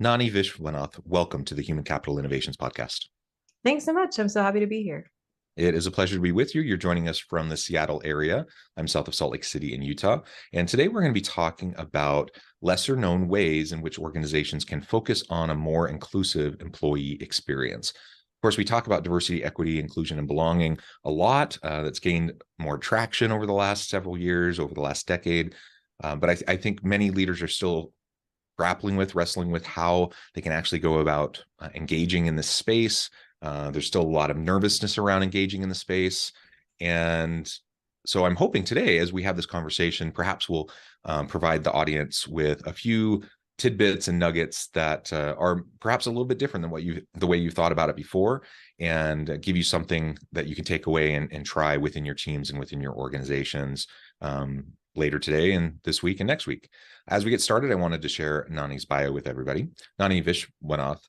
Nani Vishwanath, welcome to the Human Capital Innovations Podcast. Thanks so much. I'm so happy to be here. It is a pleasure to be with you. You're joining us from the Seattle area. I'm south of Salt Lake City in Utah. And today we're going to be talking about lesser known ways in which organizations can focus on a more inclusive employee experience. Of course, we talk about diversity, equity, inclusion, and belonging a lot. That's gained more traction over the last several years, over the last decade. But I think many leaders are still wrestling with how they can actually go about engaging in this space. There's still a lot of nervousness around engaging in the space. And so I'm hoping today, as we have this conversation, perhaps we'll provide the audience with a few tidbits and nuggets that are perhaps a little bit different than the way you thought about it before, and give you something that you can take away and try within your teams and within your organizations later today and this week and next week. As we get started, I wanted to share Nani's bio with everybody. Nani Vishwanath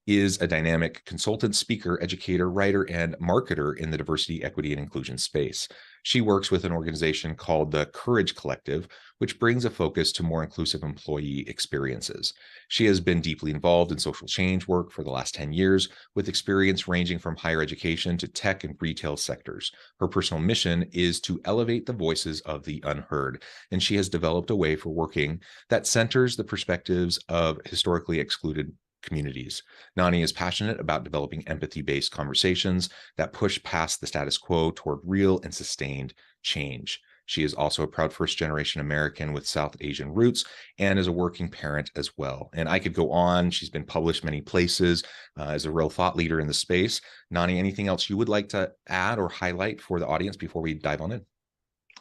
is a dynamic consultant, speaker, educator, writer, and marketer in the diversity, equity, and inclusion space. She works with an organization called the Courage Collective, which brings a focus to more inclusive employee experiences. She has been deeply involved in social change work for the last 10 years, with experience ranging from higher education to tech and retail sectors. Her personal mission is to elevate the voices of the unheard, and she has developed a way for working that centers the perspectives of historically excluded communities. Nani is passionate about developing empathy-based conversations that push past the status quo toward real and sustained change. She is also a proud first-generation American with South Asian roots and is a working parent as well. And I could go on. She's been published many places as a real thought leader in the space. Nani, anything else you would like to add or highlight for the audience before we dive on in?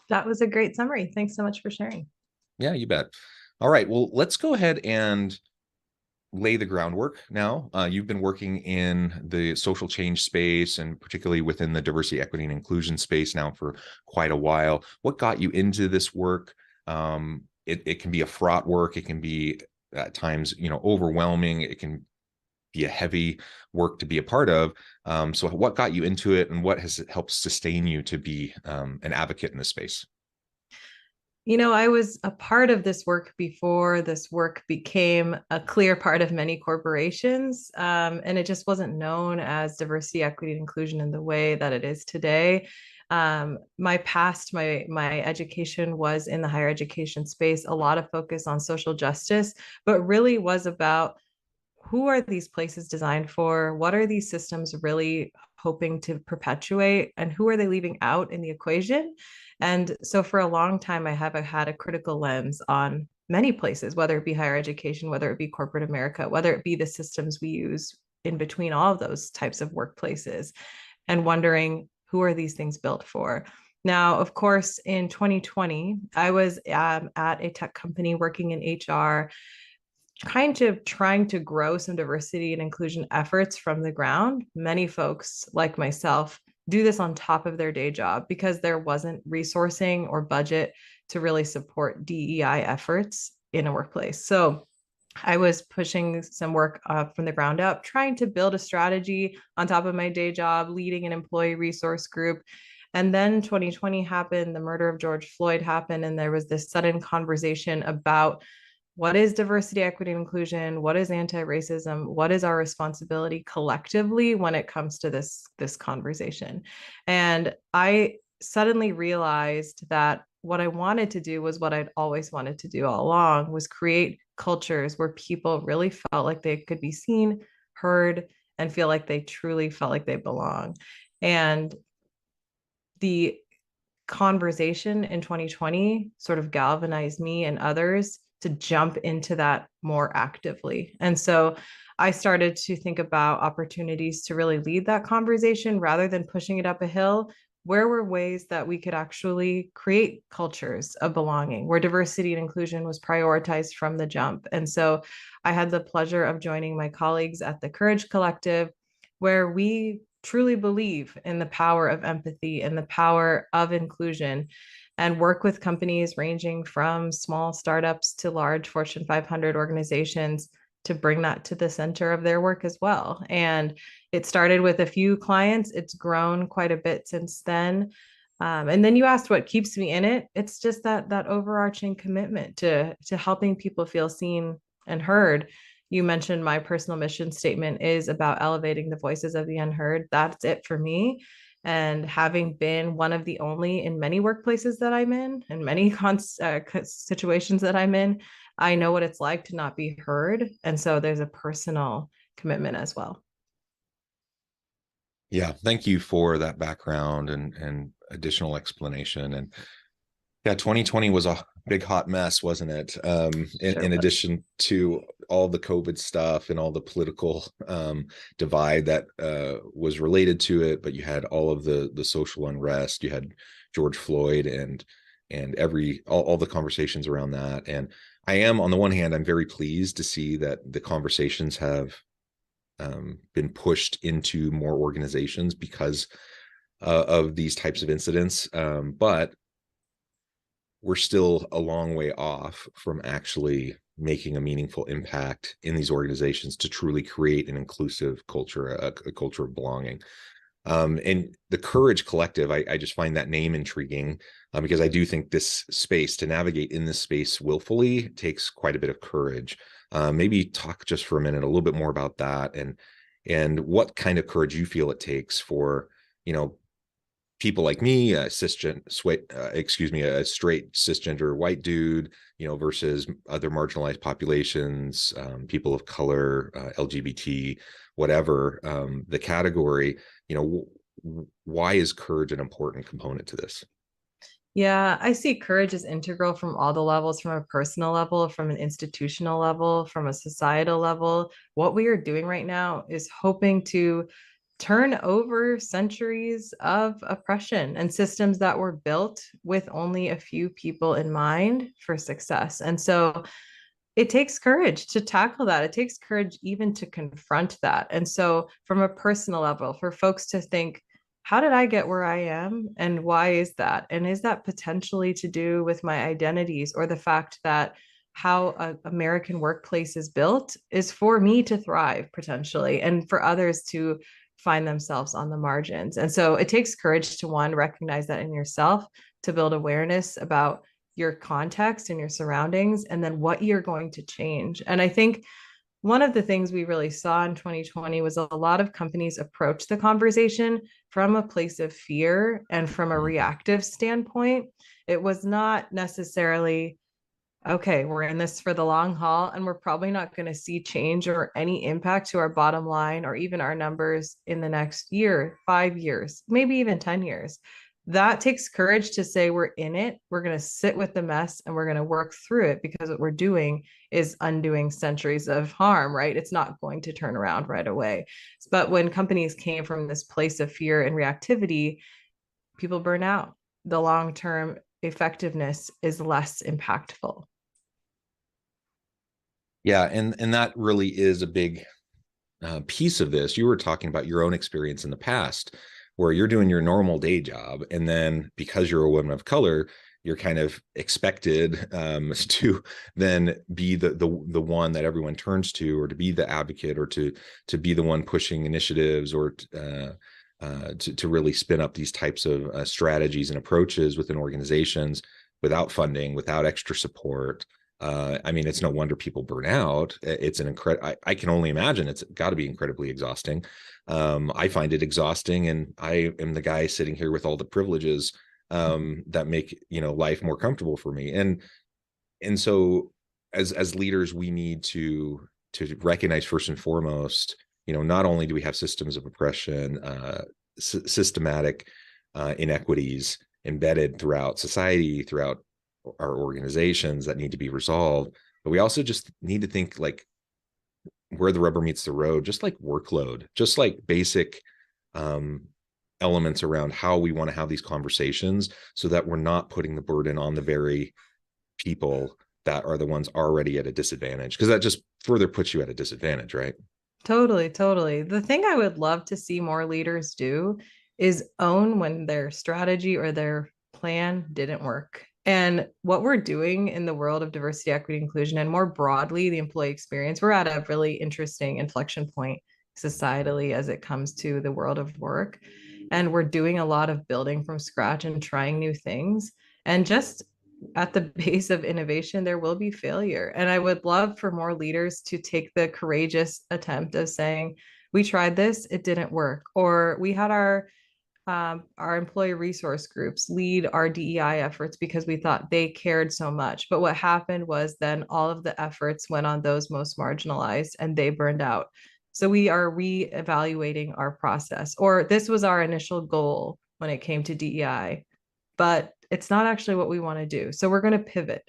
That was a great summary. Thanks so much for sharing. Yeah, you bet. All right, well, let's go ahead and lay the groundwork now. You've been working in the social change space and particularly within the diversity, equity, and inclusion space now for quite a while. What got you into this work? It can be a fraught work. It can be at times, overwhelming. It can be a heavy work to be a part of. So what got you into it, and what has helped sustain you to be an advocate in this space? I was a part of this work before this work became a clear part of many corporations, and it just wasn't known as diversity, equity, and inclusion in the way that it is today. My education was in the higher education space, a lot of focus on social justice, but really was about who are these places designed for? What are these systems really hoping to perpetuate? And who are they leaving out in the equation? And so for a long time, I have had a critical lens on many places, whether it be higher education, whether it be corporate America, whether it be the systems we use in between all of those types of workplaces, and wondering who are these things built for? Now, of course, in 2020, I was at a tech company working in HR, kind of trying to grow some diversity and inclusion efforts from the ground. Many folks like myself do this on top of their day job because there wasn't resourcing or budget to really support DEI efforts in a workplace. So I was pushing some work from the ground up, trying to build a strategy on top of my day job, leading an employee resource group. And then 2020 happened, the murder of George Floyd happened, and there was this sudden conversation about what is diversity, equity, and inclusion? What is anti-racism? What is our responsibility collectively when it comes to this conversation? And I suddenly realized that what I wanted to do was what I'd always wanted to do all along, was create cultures where people really felt like they could be seen, heard, and feel like they truly felt like they belong. And the conversation in 2020 sort of galvanized me and others to jump into that more actively. And so I started to think about opportunities to really lead that conversation rather than pushing it up a hill. Where were ways that we could actually create cultures of belonging, where diversity and inclusion was prioritized from the jump? And so I had the pleasure of joining my colleagues at the Courage Collective, where we truly believe in the power of empathy and the power of inclusion, and work with companies ranging from small startups to large Fortune 500 organizations to bring that to the center of their work as well. And it started with a few clients. It's grown quite a bit since then. And then you asked what keeps me in it. It's just that overarching commitment to helping people feel seen and heard. You mentioned my personal mission statement is about elevating the voices of the unheard. That's it for me. And having been one of the only in many workplaces that I'm in and many situations that I'm in, I know what it's like to not be heard. And so there's a personal commitment as well. Yeah, thank you for that background and additional explanation. And yeah, 2020 was a big hot mess, wasn't it? In addition to all the COVID stuff and all the political divide that was related to it, but you had all of the social unrest. You had George Floyd and all the conversations around that. And I am, on the one hand, I'm very pleased to see that the conversations have been pushed into more organizations because of these types of incidents. But we're still a long way off from actually making a meaningful impact in these organizations to truly create an inclusive culture, a culture of belonging. And the Courage Collective, I just find that name intriguing because I do think this space, to navigate in this space willfully, takes quite a bit of courage. Maybe talk just for a minute a little bit more about that and what kind of courage you feel it takes for, people like me, a straight cisgender white dude, versus other marginalized populations, people of color, LGBT, whatever the category, why is courage an important component to this? Yeah, I see courage as integral from all the levels, from a personal level, from an institutional level, from a societal level. What we are doing right now is hoping to turn over centuries of oppression and systems that were built with only a few people in mind for success. And so it takes courage to tackle that. It takes courage even to confront that. And so, from a personal level, for folks to think, how did I get where I am? And why is that? And is that potentially to do with my identities or the fact that how an American workplace is built is for me to thrive potentially and for others to find themselves on the margins? And so it takes courage to, one, recognize that in yourself, to build awareness about your context and your surroundings, and then what you're going to change. And I think one of the things we really saw in 2020 was a lot of companies approach the conversation from a place of fear and from a reactive standpoint. It was not necessarily, okay, we're in this for the long haul, and we're probably not going to see change or any impact to our bottom line or even our numbers in the next year, 5 years, maybe even 10 years. That takes courage to say we're in it, we're going to sit with the mess, and we're going to work through it, because what we're doing is undoing centuries of harm, right? It's not going to turn around right away. But when companies came from this place of fear and reactivity, people burn out. The long-term effectiveness is less impactful. Yeah, and that really is a big piece of this. You were talking about your own experience in the past, where you're doing your normal day job, and then because you're a woman of color, you're kind of expected to then be the one that everyone turns to, or to be the advocate, or to be the one pushing initiatives, or to really spin up these types of strategies and approaches within organizations without funding, without extra support. I mean, it's no wonder people burn out. It's an incredible, I can only imagine it's got to be incredibly exhausting. I find it exhausting, and I am the guy sitting here with all the privileges that make, life more comfortable for me. And so as leaders, we need to recognize first and foremost, not only do we have systems of oppression, systematic inequities embedded throughout society, throughout our organizations, that need to be resolved, but we also just need to think like where the rubber meets the road, just like workload, just like basic elements around how we want to have these conversations, so that we're not putting the burden on the very people that are the ones already at a disadvantage, because that just further puts you at a disadvantage, right? Totally, totally. The thing I would love to see more leaders do is own when their strategy or their plan didn't work. And what we're doing in the world of diversity, equity, inclusion, and more broadly, the employee experience, we're at a really interesting inflection point societally as it comes to the world of work. And we're doing a lot of building from scratch and trying new things. And just at the base of innovation, there will be failure. And I would love for more leaders to take the courageous attempt of saying, we tried this, it didn't work. Or we had our employee resource groups lead our DEI efforts because we thought they cared so much. But what happened was then all of the efforts went on those most marginalized and they burned out. So we are re-evaluating our process, or this was our initial goal when it came to DEI, but it's not actually what we want to do. So we're going to pivot.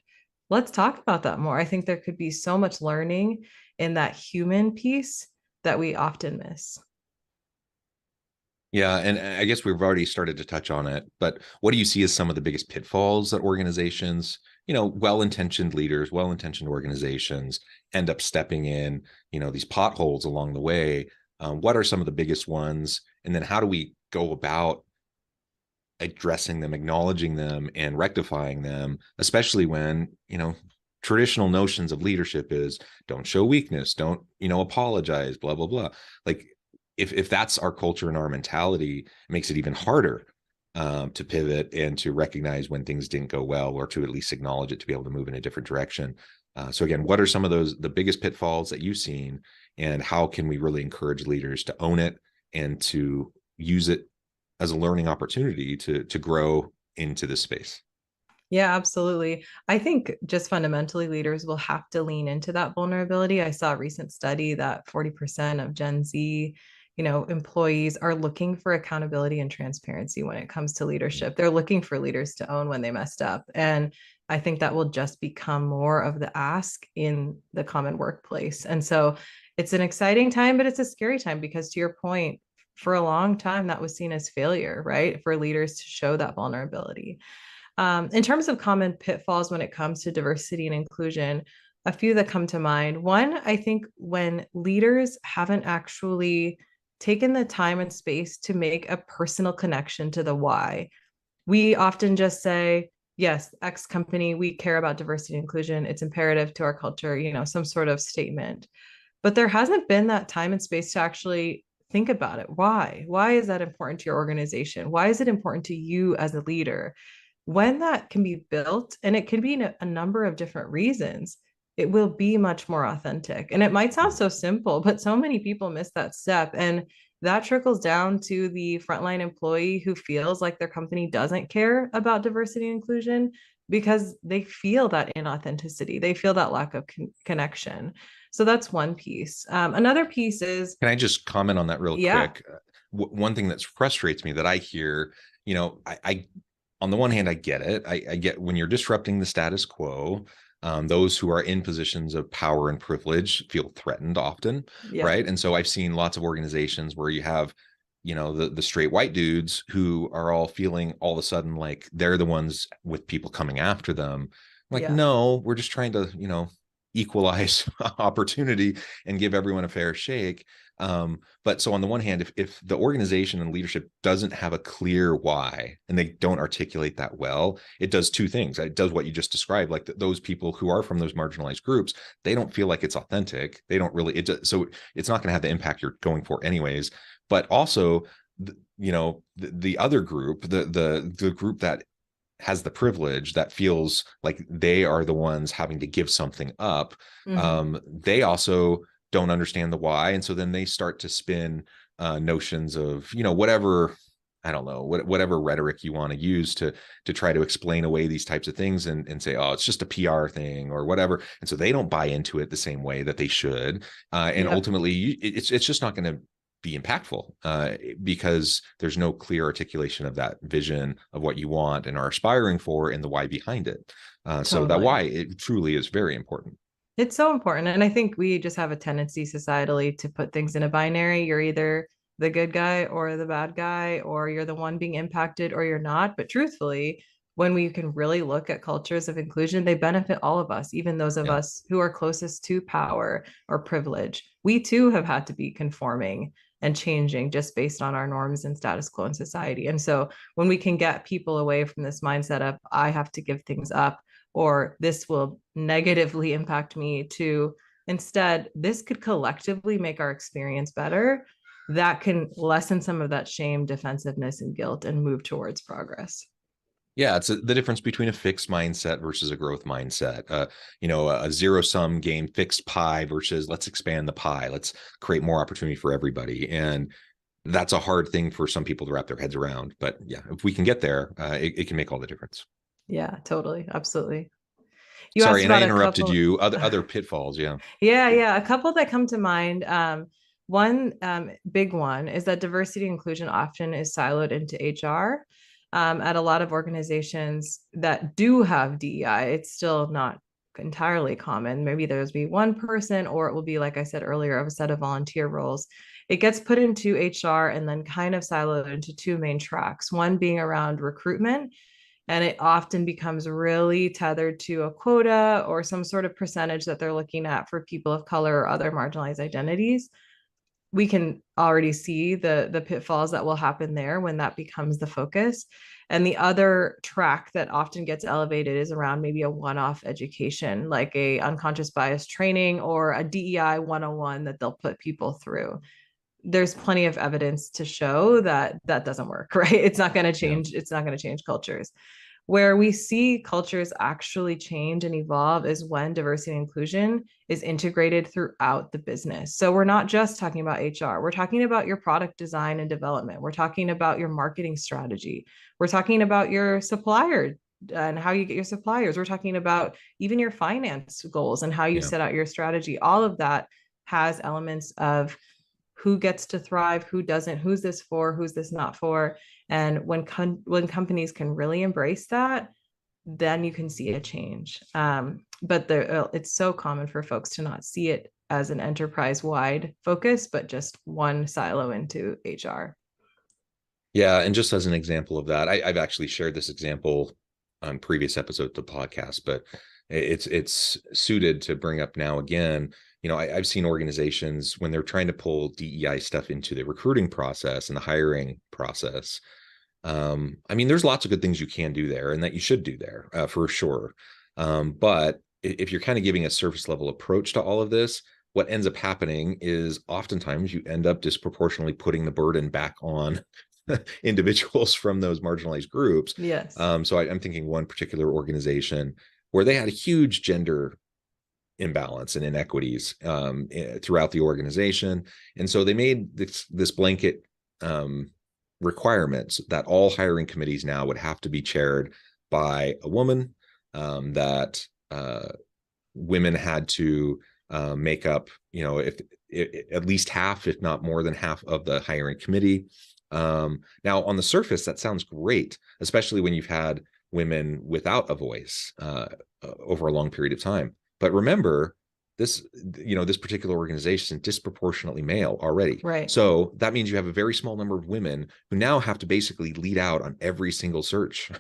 Let's talk about that more. I think there could be so much learning in that human piece that we often miss. Yeah, and I guess we've already started to touch on it, but what do you see as some of the biggest pitfalls that organizations, well-intentioned leaders, well-intentioned organizations end up stepping in, these potholes along the way? What are some of the biggest ones? And then how do we go about addressing them, acknowledging them, and rectifying them, especially when, traditional notions of leadership is don't show weakness, don't, apologize, blah, blah, blah. Like, if that's our culture and our mentality, it makes it even harder to pivot and to recognize when things didn't go well, or to at least acknowledge it to be able to move in a different direction. So again, what are some of the biggest pitfalls that you've seen, and how can we really encourage leaders to own it and to use it as a learning opportunity to grow into this space? Yeah, absolutely. I think just fundamentally, leaders will have to lean into that vulnerability. I saw a recent study that 40% of Gen Z, employees are looking for accountability and transparency when it comes to leadership. They're looking for leaders to own when they messed up. And I think that will just become more of the ask in the common workplace. And so it's an exciting time, but it's a scary time because, to your point, for a long time, that was seen as failure, right? For leaders to show that vulnerability. In terms of common pitfalls when it comes to diversity and inclusion, a few that come to mind. One, I think when leaders haven't actually taken the time and space to make a personal connection to the why. We often just say, yes, X company, we care about diversity and inclusion. It's imperative to our culture, some sort of statement. But there hasn't been that time and space to actually think about it. Why? Why is that important to your organization? Why is it important to you as a leader? When that can be built, and it can be a number of different reasons, it will be much more authentic. And it might sound so simple, but so many people miss that step. And that trickles down to the frontline employee who feels like their company doesn't care about diversity and inclusion because they feel that inauthenticity. They feel that lack of connection. So that's one piece. Another piece is. Can I just comment on that real quick? One thing that frustrates me that I hear, I on the one hand, I get it. I get when you're disrupting the status quo, those who are in positions of power and privilege feel threatened often, right? And so I've seen lots of organizations where you have, the straight white dudes who are all feeling all of a sudden like they're the ones with people coming after them. Like, no, we're just trying to, equalize opportunity and give everyone a fair shake. But so on the one hand, if the organization and leadership doesn't have a clear why and they don't articulate that well, it does two things. It does what you just described, like those people who are from those marginalized groups, they don't feel like it's authentic. They don't really, so it's not going to have the impact you're going for anyways. But also, the other group, the group that has the privilege, that feels like they are the ones having to give something up, they also don't understand the why. And so then they start to spin notions of, whatever, I don't know, whatever rhetoric you want to use to try to explain away these types of things and say, oh, it's just a PR thing or whatever. And so they don't buy into it the same way that they should. And ultimately, it's just not going to be impactful because there's no clear articulation of that vision of what you want and are aspiring for and the why behind it. So that why, it truly is very important. It's so important. And I think we just have a tendency societally to put things in a binary. You're either the good guy or the bad guy, or you're the one being impacted or you're not. But truthfully, when we can really look at cultures of inclusion, they benefit all of us, even those of us who are closest to power or privilege. We too have had to be conforming and changing just based on our norms and status quo in society. And so when we can get people away from this mindset of, I have to give things up, or this will negatively impact me, to instead, this could collectively make our experience better, that can lessen some of that shame, defensiveness, and guilt and move towards progress. Yeah, it's the difference between a fixed mindset versus a growth mindset. A zero-sum game, fixed pie versus let's expand the pie. Let's create more opportunity for everybody. And that's a hard thing for some people to wrap their heads around. But yeah, if we can get there, it can make all the difference. Yeah, totally. Absolutely. You Sorry, asked and I about a interrupted couple. you. Other pitfalls, yeah. Yeah, a couple that come to mind. One big one is that diversity inclusion often is siloed into HR. At a lot of organizations that do have DEI, it's still not entirely common. Maybe there's be one person, or it will be, like I said earlier, of a set of volunteer roles. It gets put into HR and then kind of siloed into two main tracks, one being around recruitment, and it often becomes really tethered to a quota or some sort of percentage that they're looking at for people of color or other marginalized identities. We can already see the pitfalls that will happen there when that becomes the focus. And the other track that often gets elevated is around maybe a one-off education, like a unconscious bias training or a DEI 101 that they'll put people through. There's plenty of evidence to show that that doesn't work, right? It's not going to Yeah. change. It's not going to change cultures. Where we see cultures actually change and evolve is when diversity and inclusion is integrated throughout the business. So we're not just talking about HR, we're talking about your product design and development. We're talking about your marketing strategy. We're talking about your supplier and how you get your suppliers. We're talking about even your finance goals and how you Yeah. set out your strategy. All of that has elements of who gets to thrive, who doesn't, who's this for, who's this not for. And when companies can really embrace that, then you can see a change. But it's so common for folks to not see it as an enterprise-wide focus, but just one silo into HR. Yeah, and just as an example of that, I've actually shared this example on previous episodes of the podcast, but it's suited to bring up now again. I've seen organizations when they're trying to pull DEI stuff into the recruiting process and the hiring process. There's lots of good things you can do there and that you should do there for sure. But if you're kind of giving a surface level approach to all of this, what ends up happening is oftentimes you end up disproportionately putting the burden back on individuals from those marginalized groups. Yes. So I'm thinking one particular organization where they had a huge gender imbalance and inequities throughout the organization. And so they made this blanket requirements that all hiring committees now would have to be chaired by a woman, that women had to make up, if at least half, if not more than half of the hiring committee. Now, on the surface, that sounds great, especially when you've had women without a voice over a long period of time. But remember, this particular organization is disproportionately male already. Right. So that means you have a very small number of women who now have to basically lead out on every single search.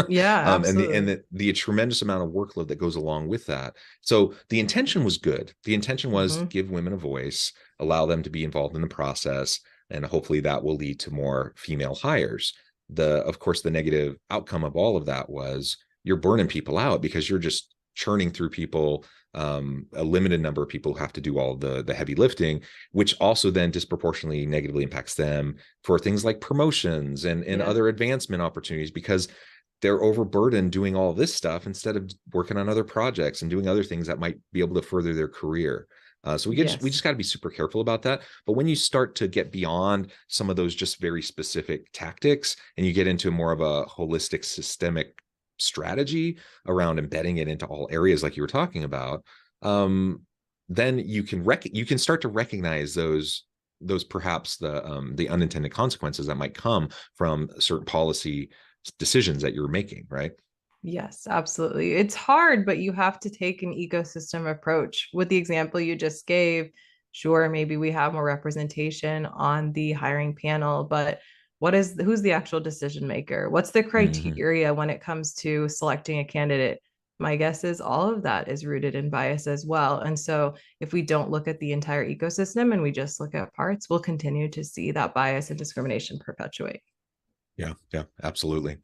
Yeah, absolutely. And the tremendous amount of workload that goes along with that. So the intention was good. The intention was give women a voice, allow them to be involved in the process, and hopefully that will lead to more female hires. Of course, the negative outcome of all of that was you're burning people out because you're just churning through people, a limited number of people who have to do all the heavy lifting, which also then disproportionately negatively impacts them for things like promotions and other advancement opportunities, because they're overburdened doing all this stuff instead of working on other projects and doing other things that might be able to further their career. So we just got to be super careful about that. But when you start to get beyond some of those just very specific tactics and you get into more of a holistic systemic strategy around embedding it into all areas like you were talking about, then you can start to recognize those perhaps the unintended consequences that might come from certain policy decisions that you're making, right? Yes, absolutely. It's hard, but you have to take an ecosystem approach. With the example you just gave, sure, maybe we have more representation on the hiring panel, but who's the actual decision maker? What's the criteria when it comes to selecting a candidate? My guess is all of that is rooted in bias as well. And so if we don't look at the entire ecosystem and we just look at parts, we'll continue to see that bias and discrimination perpetuate. Yeah, absolutely.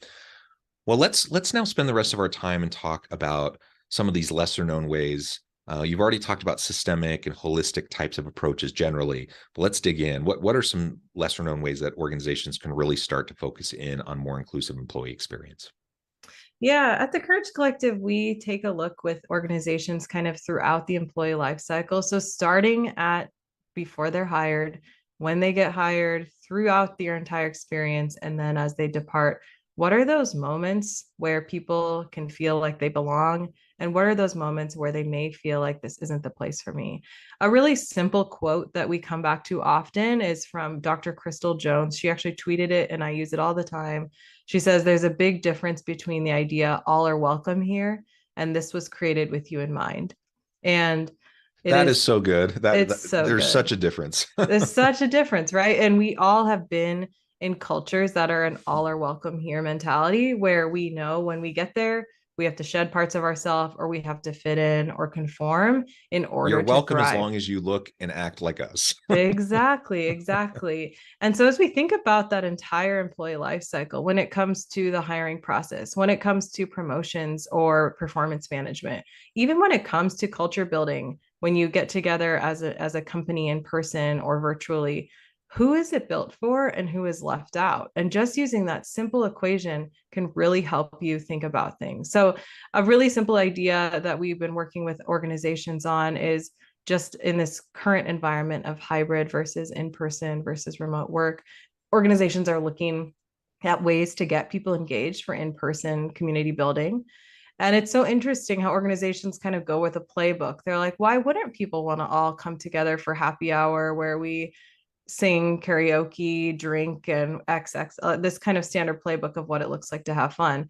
Well, let's now spend the rest of our time and talk about some of these lesser known ways. You've already talked about systemic and holistic types of approaches generally, but let's dig in. What are some lesser known ways that organizations can really start to focus in on more inclusive employee experience? Yeah, at the Courage Collective, we take a look with organizations kind of throughout the employee life cycle. So starting at before they're hired, when they get hired, throughout their entire experience, and then as they depart, what are those moments where people can feel like they belong? And what are those moments where they may feel like this isn't the place for me? A really simple quote that we come back to often is from Dr. Crystal Jones. She actually tweeted it, and I use it all the time. She says there's a big difference between the idea all are welcome here and this was created with you in mind. And That is so good. it's so There's good. such a difference. There's such a difference, right? And we all have been in cultures that are an all are welcome here mentality where we know when we get there, we have to shed parts of ourselves or we have to fit in or conform in You're order to welcome as thrive. long as you look and act like us. Exactly, exactly. And so as we think about that entire employee life cycle, when it comes to the hiring process, when it comes to promotions or performance management, even when it comes to culture building, when you get together as a company in person or virtually, who is it built for and who is left out? And just using that simple equation can really help you think about things. So a really simple idea that we've been working with organizations on is just in this current environment of hybrid versus in-person versus remote work, organizations are looking at ways to get people engaged for in-person community building. And it's so interesting how organizations kind of go with a playbook. They're like, why wouldn't people want to all come together for happy hour where we sing karaoke, drink, and XX, this kind of standard playbook of what it looks like to have fun.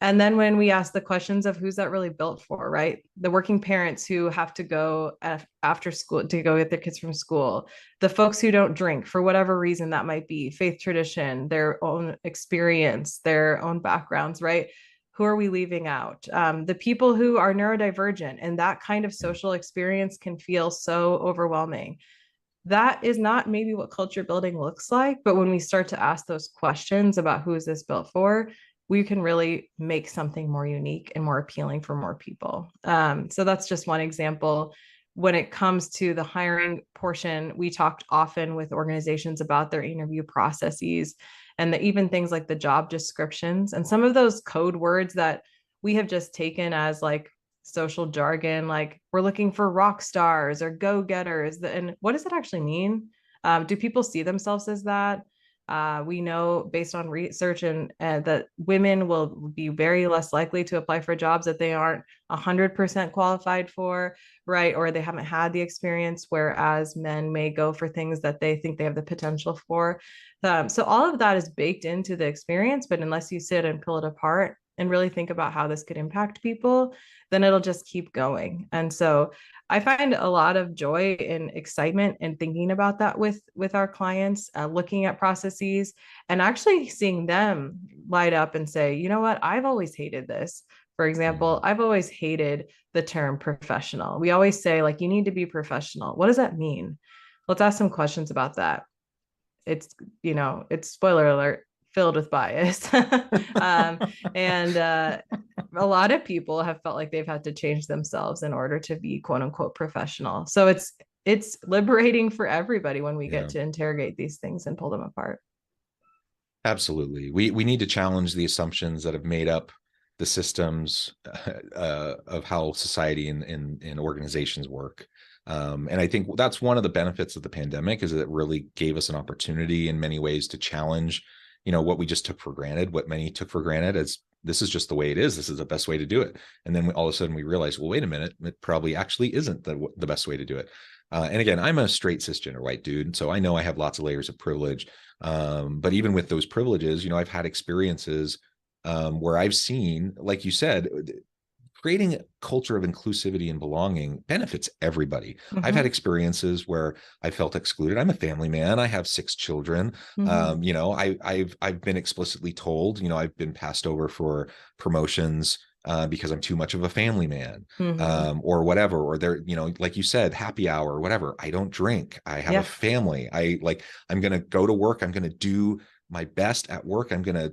And then when we ask the questions of who's that really built for, right? The working parents who have to go after school to go get their kids from school, the folks who don't drink for whatever reason that might be, faith tradition, their own experience, their own backgrounds, right? Who are we leaving out? The people who are neurodivergent and that kind of social experience can feel so overwhelming. That is not maybe what culture building looks like, but when we start to ask those questions about who is this built for, we can really make something more unique and more appealing for more people. So that's just one example. When it comes to the hiring portion, we talked often with organizations about their interview processes and even things like the job descriptions and some of those code words that we have just taken as like social jargon, like we're looking for rock stars or go-getters. And what does that actually mean? Do people see themselves as that? We know based on research and that women will be very less likely to apply for jobs that they aren't 100% qualified for, right? Or they haven't had the experience, whereas men may go for things that they think they have the potential for. So all of that is baked into the experience, but unless you sit and pull it apart and really think about how this could impact people, then it'll just keep going. And so I find a lot of joy and excitement in thinking about that with our clients, looking at processes and actually seeing them light up and say, you know what, I've always hated this. For example, I've always hated the term professional. We always say like, you need to be professional. What does that mean? Let's ask some questions about that. It's, it's spoiler alert, filled with bias. And a lot of people have felt like they've had to change themselves in order to be quote unquote professional. So it's liberating for everybody when we get to interrogate these things and pull them apart. Absolutely. We need to challenge the assumptions that have made up the systems of how society and organizations work. And I think that's one of the benefits of the pandemic is that it really gave us an opportunity in many ways to challenge, what we just took for granted, what many took for granted as this is just the way it is. This is the best way to do it. And then all of a sudden we realized, well, wait a minute, it probably actually isn't the best way to do it. And again, I'm a straight cisgender white dude, so I know I have lots of layers of privilege. But even with those privileges, I've had experiences where I've seen, like you said, creating a culture of inclusivity and belonging benefits everybody. Mm-hmm. I've had experiences where I felt excluded. I'm a family man. I have 6 children. Mm-hmm. I've been explicitly told, I've been passed over for promotions because I'm too much of a family man, mm-hmm. Or whatever, or they're, like you said, happy hour or whatever. I don't drink. I have a family. I'm going to go to work. I'm going to do my best at work. I'm going to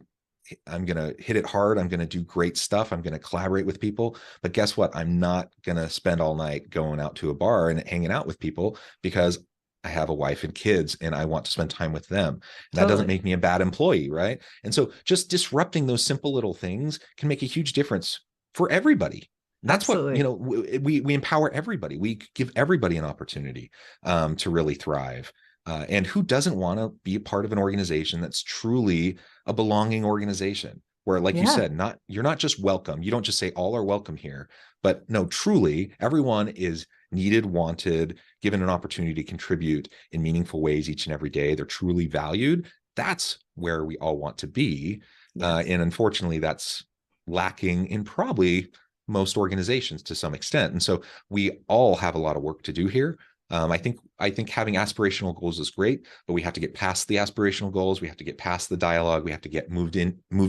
hit it hard. I'm going to do great stuff. I'm going to collaborate with people. But guess what? I'm not going to spend all night going out to a bar and hanging out with people because I have a wife and kids and I want to spend time with them. And that doesn't Totally. make me a bad employee, right? And so just disrupting those simple little things can make a huge difference for everybody. And that's what, Absolutely. we empower everybody. We give everybody an opportunity to really thrive. And who doesn't want to be a part of an organization that's truly a belonging organization? Where, like you Yeah. said, you're not just welcome. You don't just say all are welcome here, but no, truly everyone is needed, wanted, given an opportunity to contribute in meaningful ways each and every day. They're truly valued. That's where we all want to be. Yes. And unfortunately, that's lacking in probably most organizations to some extent. And so we all have a lot of work to do here. I think having aspirational goals is great, but we have to get past the aspirational goals. We have to get past the dialogue. We have to move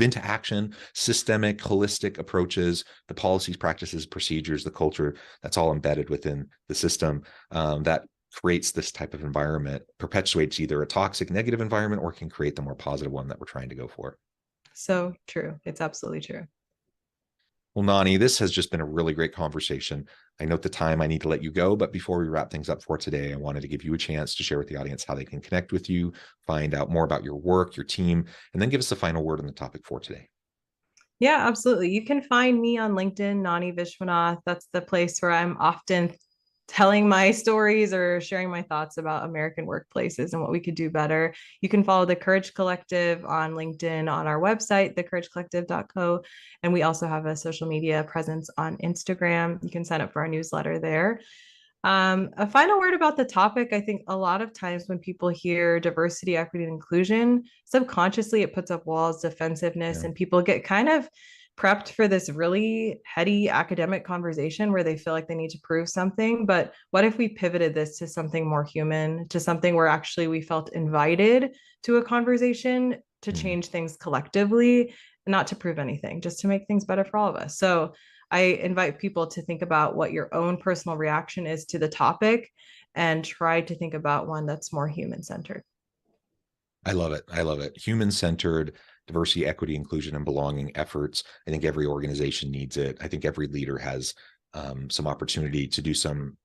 into action, systemic, holistic approaches, the policies, practices, procedures, the culture. That's all embedded within the system that creates this type of environment, perpetuates either a toxic, negative environment, or can create the more positive one that we're trying to go for. So true. It's absolutely true. Well, Nani, this has just been a really great conversation. I note the time I need to let you go, but before we wrap things up for today, I wanted to give you a chance to share with the audience how they can connect with you, find out more about your work, your team, and then give us the final word on the topic for today. Yeah, absolutely. You can find me on LinkedIn, Nani Vishwanath. That's the place where I'm often telling my stories or sharing my thoughts about American workplaces and what we could do better. You can follow the Courage Collective on LinkedIn, on our website, thecouragecollective.co. And we also have a social media presence on Instagram. You can sign up for our newsletter there. A final word about the topic. I think a lot of times when people hear diversity, equity, and inclusion, subconsciously it puts up walls, defensiveness, Yeah. and people get kind of prepped for this really heady academic conversation where they feel like they need to prove something. But what if we pivoted this to something more human, to something where actually we felt invited to a conversation to Mm. change things collectively, not to prove anything, just to make things better for all of us? So I invite people to think about what your own personal reaction is to the topic and try to think about one that's more human centered. I love it. I love it. Human-centered diversity, equity, inclusion, and belonging efforts. I think every organization needs it. I think every leader has some opportunity to do some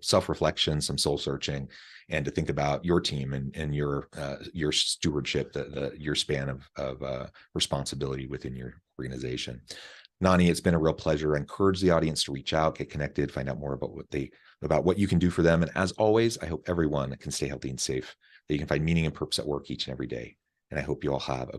self-reflection, some soul searching, and to think about your team and your stewardship, your span of responsibility within your organization. Nani, it's been a real pleasure. I encourage the audience to reach out, get connected, find out more about what you can do for them. And as always, I hope everyone can stay healthy and safe, that you can find meaning and purpose at work each and every day. And I hope you all have a